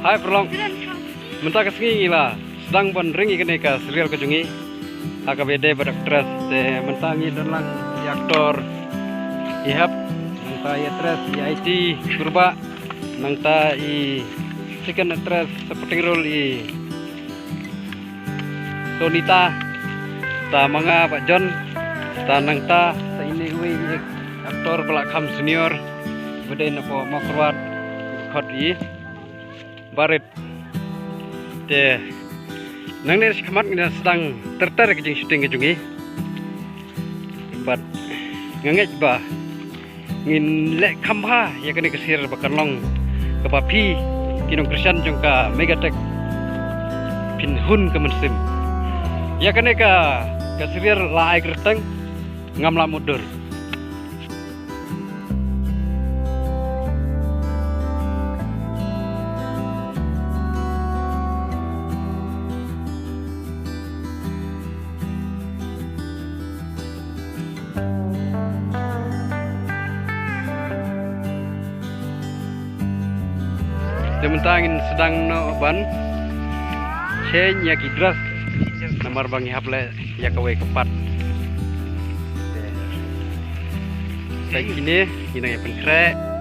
Hai perlong, mentah kesengi lah, sedang ringi kene ka serial kejungi, AKBD badak tres, mentangi dalang di aktor, ihap, mentah ya tres, i IT kurba, nangta i second tres seperti role i Sonita, ta manga Pak John, ta nangta ta ini hui aktor belakam senior, bede napo makrwat khot i barit te nang ne kamat ngina sedang tertarik jeung syuting kejungi bat ngangej ba ngin lek khamha ya kene kesir bakanlong ke papi kinong Christian jong ka Megatek pinhun ke mensim ya kene ka kesir laai gerteng ngamla mudur Sementangin sedang no ban chen ya kidras namar bangi haple ya kawe kepat saya kini ya penkrek